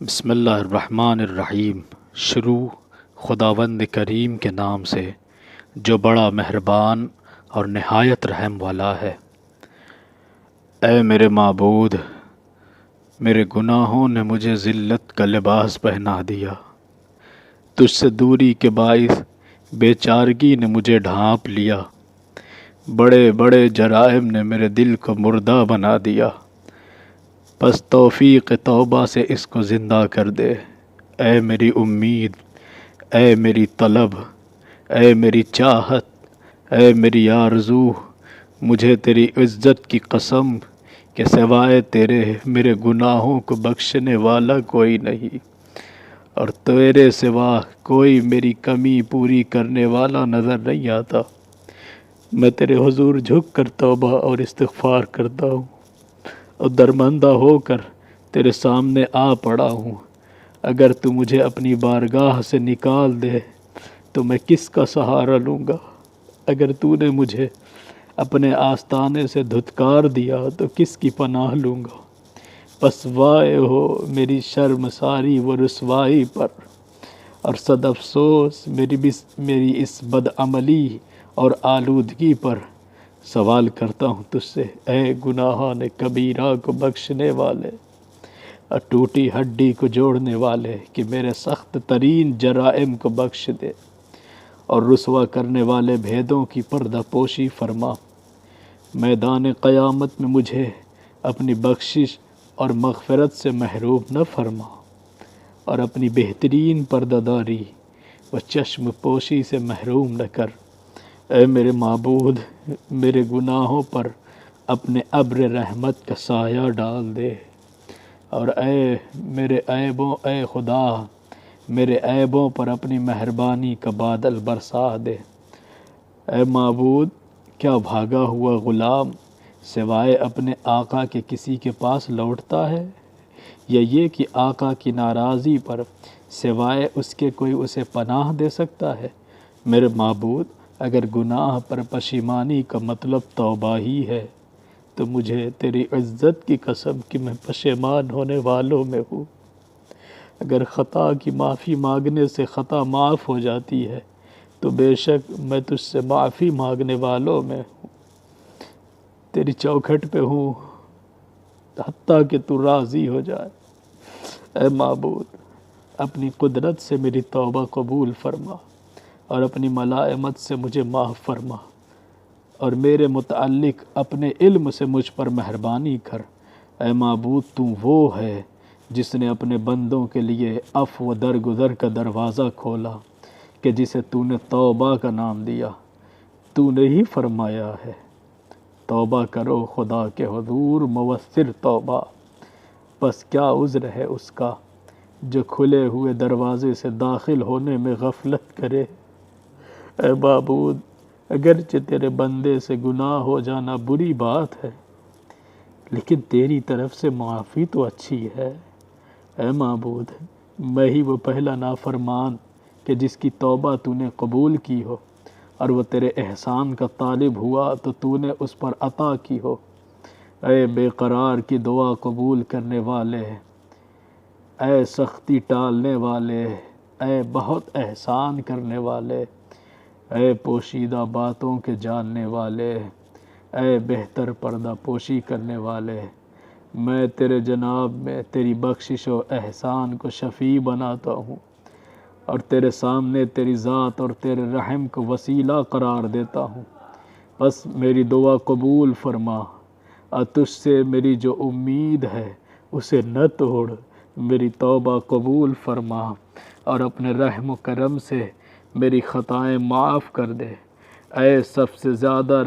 بسم اللہ الرحمن الرحیم۔ شروع خداوند کریم کے نام سے جو بڑا مہربان اور نہایت رحم والا ہے۔ اے میرے معبود، میرے گناہوں نے مجھے ذلت کا لباس پہنا دیا، تجھ سے دوری کے باعث بے چارگی نے مجھے ڈھانپ لیا، بڑے بڑے جرائم نے میرے دل کو مردہ بنا دیا، پس توفیق توبہ سے اس کو زندہ کر دے۔ اے میری امید، اے میری طلب، اے میری چاہت، اے میری آرزو، مجھے تیری عزت کی قسم کہ سوائے تیرے میرے گناہوں کو بخشنے والا کوئی نہیں، اور تیرے سوا کوئی میری کمی پوری کرنے والا نظر نہیں آتا۔ میں تیرے حضور جھک کر توبہ اور استغفار کرتا ہوں اور درماندہ ہو کر تیرے سامنے آ پڑا ہوں۔ اگر تو مجھے اپنی بارگاہ سے نکال دے تو میں کس کا سہارا لوں گا؟ اگر تو نے مجھے اپنے آستانے سے دھتکار دیا تو کس کی پناہ لوں گا؟ پس وائے ہو میری شرمساری و رسوائی پر، اور صد افسوس میری اس بدعملی اور آلودگی پر۔ سوال کرتا ہوں تجھ سے اے گناہان کبیرہ کو بخشنے والے اور ٹوٹی ہڈی کو جوڑنے والے، کہ میرے سخت ترین جرائم کو بخش دے اور رسوا کرنے والے بھیدوں کی پردہ پوشی فرما۔ میدان قیامت میں مجھے اپنی بخشش اور مغفرت سے محروم نہ فرما، اور اپنی بہترین پردہ داری و چشم پوشی سے محروم نہ کر۔ اے میرے معبود، میرے گناہوں پر اپنے ابر رحمت کا سایہ ڈال دے، اور اے خدا میرے عیبوں پر اپنی مہربانی کا بادل برسا دے۔ اے معبود، کیا بھاگا ہوا غلام سوائے اپنے آقا کے کسی کے پاس لوٹتا ہے، یا یہ کہ آقا کی ناراضی پر سوائے اس کے کوئی اسے پناہ دے سکتا ہے؟ میرے معبود، اگر گناہ پر پشیمانی کا مطلب توبہ ہی ہے تو مجھے تیری عزت کی قسم کہ میں پشیمان ہونے والوں میں ہوں۔ اگر خطا کی معافی مانگنے سے خطا معاف ہو جاتی ہے تو بے شک میں تجھ سے معافی مانگنے والوں میں ہوں، تیری چوکھٹ پہ ہوں حتیٰ کہ تو راضی ہو جائے۔ اے معبود، اپنی قدرت سے میری توبہ قبول فرما اور اپنی ملائمت سے مجھے معاف فرما، اور میرے متعلق اپنے علم سے مجھ پر مہربانی کر۔ اے معبود، تو وہ ہے جس نے اپنے بندوں کے لیے عفو و درگزر کا دروازہ کھولا، کہ جسے تو نے توبہ کا نام دیا۔ تو نے ہی فرمایا ہے توبہ کرو خدا کے حضور موثر توبہ، پس کیا عذر ہے اس کا جو کھلے ہوئے دروازے سے داخل ہونے میں غفلت کرے۔ اے معبود، اگرچہ تیرے بندے سے گناہ ہو جانا بری بات ہے، لیکن تیری طرف سے معافی تو اچھی ہے۔ اے معبود، میں ہی وہ پہلا نافرمان کہ جس کی توبہ تو نے قبول کی ہو، اور وہ تیرے احسان کا طالب ہوا تو تو نے اس پر عطا کی ہو۔ اے بے قرار کی دعا قبول کرنے والے، اے سختی ٹالنے والے، اے بہت احسان کرنے والے، اے پوشیدہ باتوں کے جاننے والے، اے بہتر پردہ پوشی کرنے والے، میں تیرے جناب میں تیری بخشش و احسان کو شفیع بناتا ہوں، اور تیرے سامنے تیری ذات اور تیرے رحم کو وسیلہ قرار دیتا ہوں۔ بس میری دعا قبول فرما، اور تجھ سے میری جو امید ہے اسے نہ توڑ۔ میری توبہ قبول فرما اور اپنے رحم و کرم سے میری خطائیں معاف کر دے۔ اے سب سے زیادہ